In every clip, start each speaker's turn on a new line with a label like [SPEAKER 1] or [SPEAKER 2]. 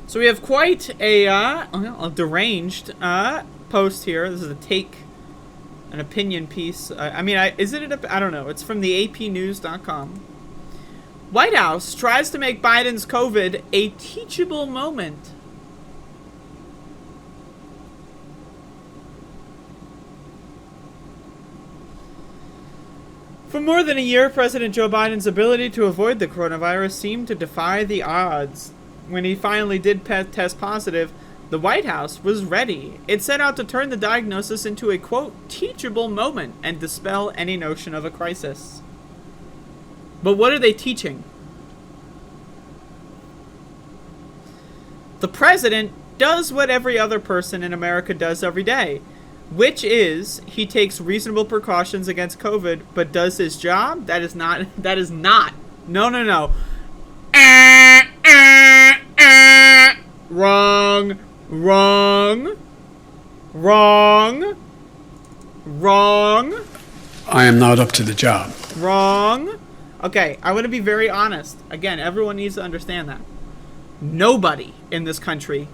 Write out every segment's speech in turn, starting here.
[SPEAKER 1] So we have quite a deranged post here. This is an opinion piece. I don't know. It's from the APnews.com. White House tries to make Biden's COVID a teachable moment. For more than a year, President Joe Biden's ability to avoid the coronavirus seemed to defy the odds. When he finally did test positive, the White House was ready. It set out to turn the diagnosis into a, quote, teachable moment and dispel any notion of a crisis. But what are they teaching? The president does what every other person in America does every day, which is he takes reasonable precautions against COVID, but does his job? That is not. No. Wrong.
[SPEAKER 2] I am not up to the job.
[SPEAKER 1] Wrong. Okay, I want to be very honest. Again, everyone needs to understand that. Nobody in this country,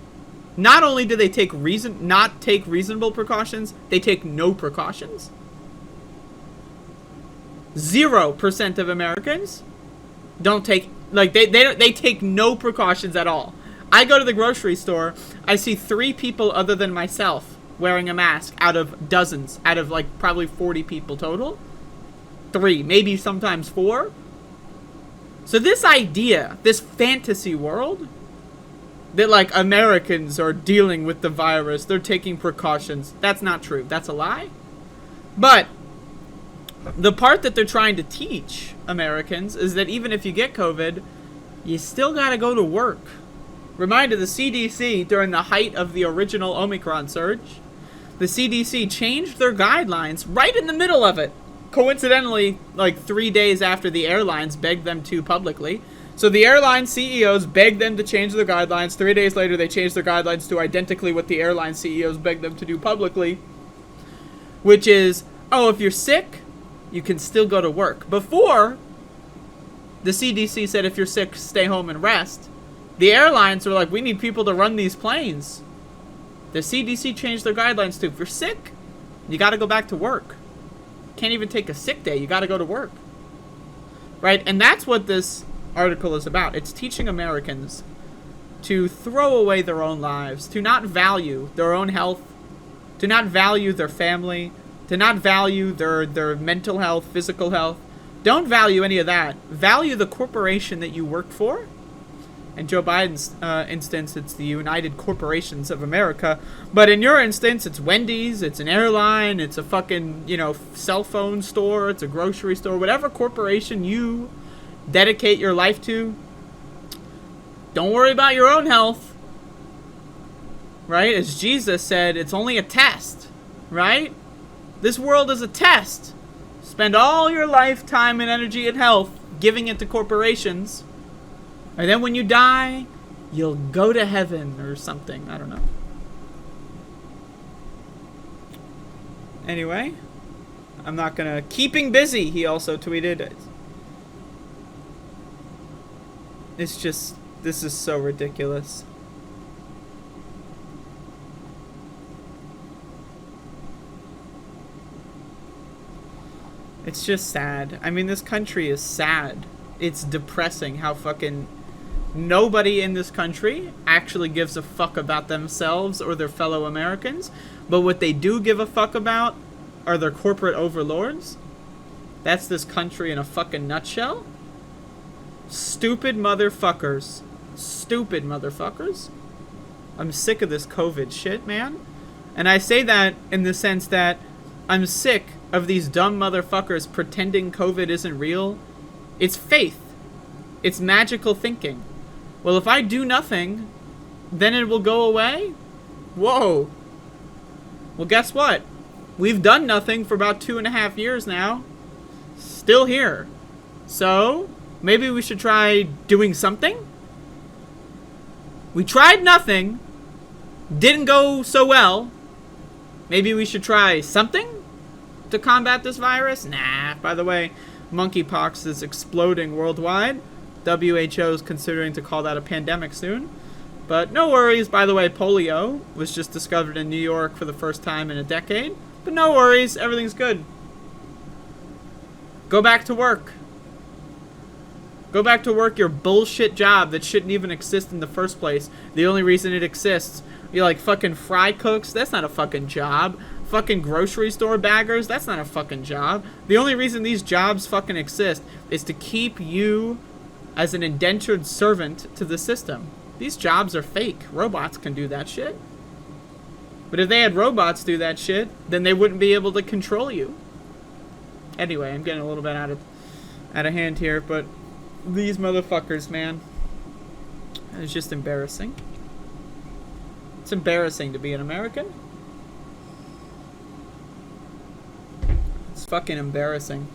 [SPEAKER 1] not only do they not take reasonable precautions, they take no precautions. 0% of Americans don't take, they take no precautions at all. I go to the grocery store, I see 3 people other than myself wearing a mask out of dozens, out of probably 40 people total. 3, maybe sometimes 4. So this idea, this fantasy world, that Americans are dealing with the virus, they're taking precautions, that's not true. That's a lie. But the part that they're trying to teach Americans is that even if you get COVID, you still gotta go to work. Reminder, the CDC, during the height of the original Omicron surge, the CDC changed their guidelines right in the middle of it. Coincidentally, 3 days after the airlines begged them to publicly. So the airline CEOs begged them to change their guidelines. 3 days later, they changed their guidelines to identically what the airline CEOs begged them to do publicly, which is, if you're sick, you can still go to work. Before, the CDC said if you're sick, stay home and rest. The airlines were like, we need people to run these planes. The CDC changed their guidelines to, if you're sick, you got to go back to work. Can't even take a sick day. You got to go to work. Right? And that's what this article is about. It's teaching Americans to throw away their own lives, to not value their own health, to not value their family, to not value their mental health, physical health. Don't value any of that. Value the corporation that you work for. In Joe Biden's instance, it's the United Corporations of America. But in your instance, it's Wendy's, it's an airline, it's a fucking, cell phone store, it's a grocery store, whatever corporation you dedicate your life to. Don't worry about your own health. Right? As Jesus said, it's only a test. Right? This world is a test. Spend all your life, time, and energy and health giving it to corporations. And then when you die, you'll go to heaven or something. I don't know. Anyway, I'm not gonna... Keeping busy, he also tweeted. It's just... This is so ridiculous. It's just sad. I mean, this country is sad. It's depressing how fucking... Nobody in this country actually gives a fuck about themselves or their fellow Americans, but what they do give a fuck about are their corporate overlords. That's this country in a fucking nutshell. Stupid motherfuckers. Stupid motherfuckers. I'm sick of this COVID shit, man. And I say that in the sense that I'm sick of these dumb motherfuckers pretending COVID isn't real. It's faith. It's magical thinking. Well, if I do nothing, then it will go away? Whoa. Well, guess what? We've done nothing for about 2.5 years now. Still here. So, maybe we should try doing something? We tried nothing. Didn't go so well. Maybe we should try something to combat this virus? Nah. By the way, monkeypox is exploding worldwide. WHO is considering to call that a pandemic soon. But no worries. By the way, polio was just discovered in New York for the first time in a decade. But no worries. Everything's good. Go back to work. Go back to work your bullshit job that shouldn't even exist in the first place. The only reason it exists. You're like fucking fry cooks. That's not a fucking job. Fucking grocery store baggers. That's not a fucking job. The only reason these jobs fucking exist is to keep you as an indentured servant to the system. These jobs are fake. Robots can do that shit. But if they had robots do that shit, then they wouldn't be able to control you. Anyway, I'm getting a little bit out of hand here, but these motherfuckers, man. It's just embarrassing. It's embarrassing to be an American. It's fucking embarrassing.